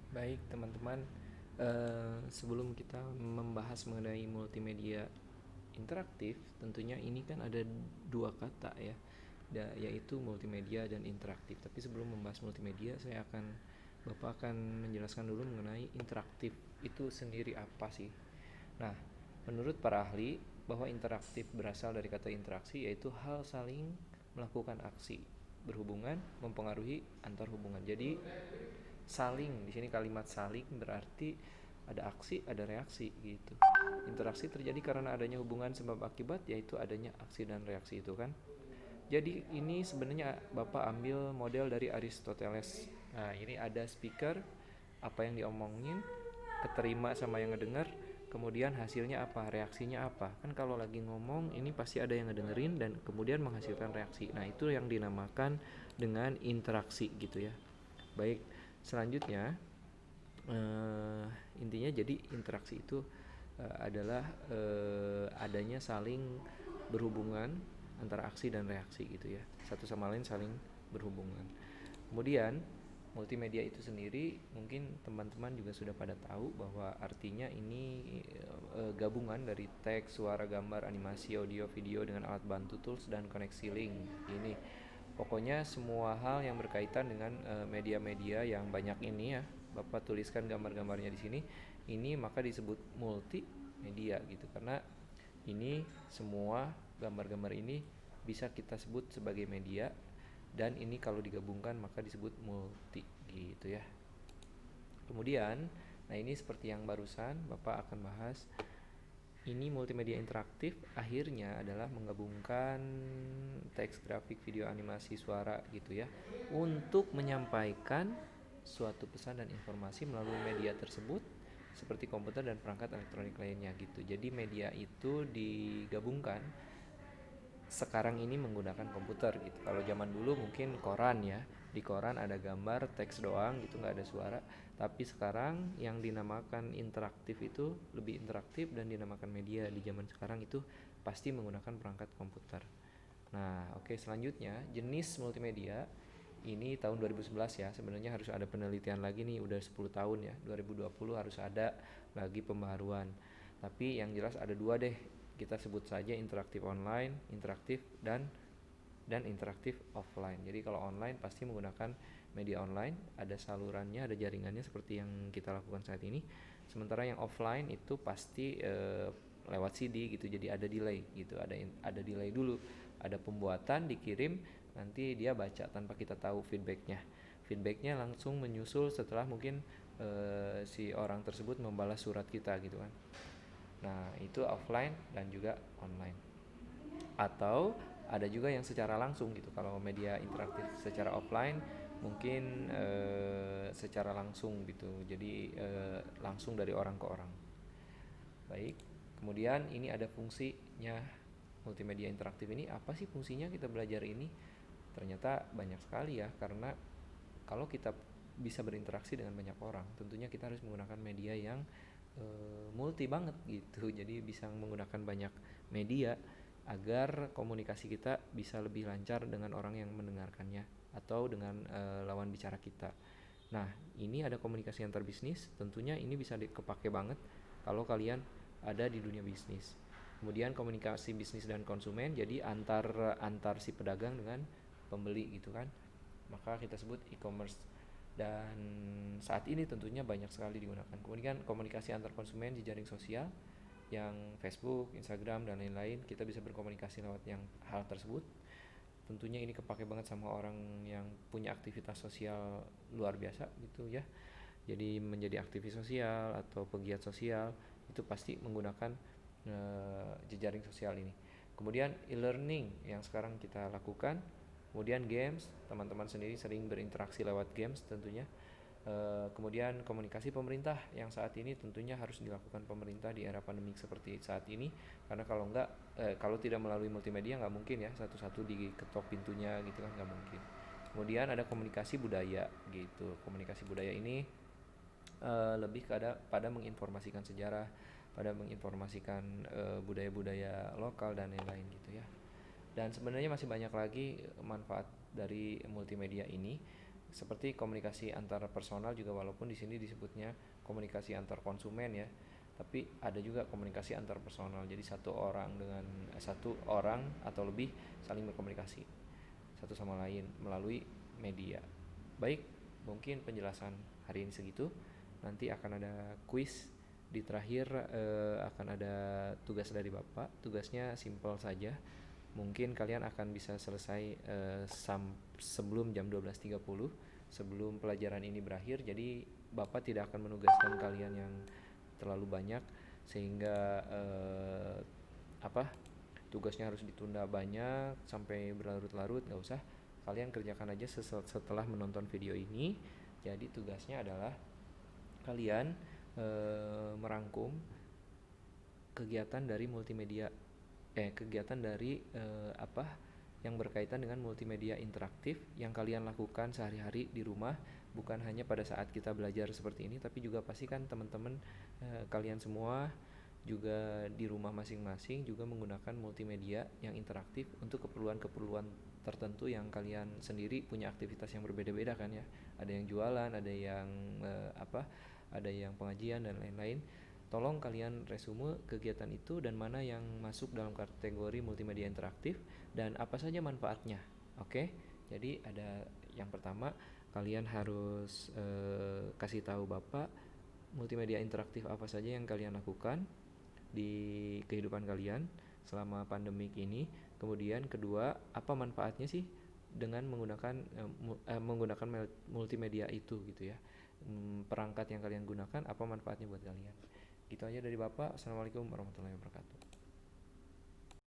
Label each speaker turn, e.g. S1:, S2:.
S1: Baik teman-teman, sebelum kita membahas mengenai multimedia interaktif, tentunya ini kan ada dua kata ya, yaitu multimedia dan interaktif. Tapi sebelum membahas multimedia, Bapak akan menjelaskan dulu mengenai interaktif itu sendiri apa sih. Nah, menurut para ahli, bahwa interaktif berasal dari kata interaksi, yaitu hal saling melakukan aksi berhubungan mempengaruhi antar hubungan. Jadi saling, di sini kalimat saling berarti ada aksi ada reaksi gitu. Interaksi terjadi karena adanya hubungan sebab akibat, yaitu adanya aksi dan reaksi itu kan. Jadi ini sebenarnya Bapak ambil model dari Aristoteles. Nah, ini ada speaker, apa yang diomongin, keterima sama yang ngedenger, kemudian hasilnya apa, reaksinya apa. Kan kalau lagi ngomong ini pasti ada yang ngedengerin dan kemudian menghasilkan reaksi. Nah, itu yang dinamakan dengan interaksi gitu ya. Baik, selanjutnya intinya jadi interaksi itu adalah adanya saling berhubungan antara aksi dan reaksi gitu ya, satu sama lain saling berhubungan. Kemudian multimedia itu sendiri mungkin teman-teman juga sudah pada tahu bahwa artinya ini gabungan dari teks, suara, gambar, animasi, audio, video dengan alat bantu, tools, dan koneksi link. Ini pokoknya semua hal yang berkaitan dengan media-media yang banyak ini ya. Bapak tuliskan gambar-gambarnya di sini. Ini maka disebut multimedia gitu, karena ini semua gambar-gambar ini bisa kita sebut sebagai media, dan ini kalau digabungkan maka disebut multi gitu ya. Kemudian, nah ini seperti yang barusan Bapak akan bahas, ini multimedia interaktif akhirnya adalah menggabungkan teks, grafik, video, animasi, suara gitu ya, untuk menyampaikan suatu pesan dan informasi melalui media tersebut seperti komputer dan perangkat elektronik lainnya gitu. Jadi media itu digabungkan sekarang ini menggunakan komputer gitu. Kalau zaman dulu mungkin koran ya, di koran ada gambar, teks doang gitu, nggak ada suara. Tapi sekarang yang dinamakan interaktif itu lebih interaktif dan dinamakan media di zaman sekarang itu pasti menggunakan perangkat komputer. Nah, oke, selanjutnya jenis multimedia ini tahun 2011 ya. Sebenarnya harus ada penelitian lagi nih, udah 10 tahun ya. 2020 harus ada lagi pembaharuan. Tapi yang jelas ada dua deh. Kita sebut saja interaktif online, interaktif dan interaktif offline. Jadi kalau online pasti menggunakan media online, ada salurannya, ada jaringannya seperti yang kita lakukan saat ini. Sementara yang offline itu pasti lewat CD gitu. Jadi ada delay gitu, ada delay dulu. Ada pembuatan dikirim, nanti dia baca tanpa kita tahu feedbacknya. Feedbacknya langsung menyusul setelah mungkin si orang tersebut membalas surat kita gitu kan. Nah, itu offline dan juga online. Atau ada juga yang secara langsung gitu. Kalau media interaktif secara offline mungkin secara langsung gitu. Jadi langsung dari orang ke orang. Baik. Kemudian ini ada fungsinya multimedia interaktif ini. Apa sih fungsinya kita belajar ini? Ternyata banyak sekali ya, karena kalau kita bisa berinteraksi dengan banyak orang, tentunya kita harus menggunakan media yang multi banget gitu. Jadi bisa menggunakan banyak media agar komunikasi kita bisa lebih lancar dengan orang yang mendengarkannya atau dengan lawan bicara kita. Nah, ini ada komunikasi antar bisnis, tentunya ini bisa kepake banget kalau kalian ada di dunia bisnis. Kemudian komunikasi bisnis dan konsumen, jadi antar antar si pedagang dengan pembeli gitu kan. Maka kita sebut e-commerce. Dan saat ini tentunya banyak sekali digunakan. Kemudian komunikasi antar konsumen di jaring sosial yang Facebook, Instagram dan lain-lain, kita bisa berkomunikasi lewat yang hal tersebut. Tentunya ini kepake banget sama orang yang punya aktivitas sosial luar biasa gitu ya. Jadi menjadi aktivis sosial atau pegiat sosial itu pasti menggunakan jejaring sosial ini. Kemudian e-learning yang sekarang kita lakukan. Kemudian games, teman-teman sendiri sering berinteraksi lewat games tentunya. Kemudian komunikasi pemerintah yang saat ini tentunya harus dilakukan pemerintah di era pandemik seperti saat ini, karena kalau tidak melalui multimedia nggak mungkin ya, satu-satu diketok pintunya gitu kan, nggak mungkin. Kemudian ada komunikasi budaya gitu. Komunikasi budaya ini lebih pada menginformasikan sejarah, pada menginformasikan budaya-budaya lokal dan lain-lain gitu ya. Dan sebenarnya masih banyak lagi manfaat dari multimedia ini. seperti komunikasi antar personal juga, walaupun di sini disebutnya komunikasi antar konsumen ya, tapi ada juga komunikasi antar personal. Jadi satu orang atau lebih saling berkomunikasi satu sama lain melalui media. Baik, mungkin penjelasan hari ini segitu. Nanti akan ada kuis di terakhir, akan ada tugas dari Bapak. Tugasnya simple saja. Mungkin kalian akan bisa selesai sebelum jam 12.30, sebelum pelajaran ini berakhir. Jadi Bapak tidak akan menugaskan kalian yang terlalu banyak sehingga tugasnya harus ditunda banyak sampai berlarut-larut. Nggak usah, kalian kerjakan aja setelah menonton video ini. Jadi tugasnya adalah kalian merangkum kegiatan dari yang berkaitan dengan multimedia interaktif yang kalian lakukan sehari-hari di rumah. Bukan hanya pada saat kita belajar seperti ini, tapi juga pasti kan teman-teman kalian semua juga di rumah masing-masing juga menggunakan multimedia yang interaktif untuk keperluan-keperluan tertentu yang kalian sendiri punya aktivitas yang berbeda-beda kan ya. Ada yang jualan, ada yang ada yang pengajian dan lain-lain. Tolong kalian resume kegiatan itu dan mana yang masuk dalam kategori multimedia interaktif dan apa saja manfaatnya. Oke? Jadi ada yang pertama, kalian harus kasih tahu Bapak multimedia interaktif apa saja yang kalian lakukan di kehidupan kalian selama pandemik ini. Kemudian kedua, apa manfaatnya sih dengan menggunakan multimedia itu gitu ya. Perangkat yang kalian gunakan, apa manfaatnya buat kalian. Gitu aja dari Bapak. Assalamualaikum warahmatullahi wabarakatuh.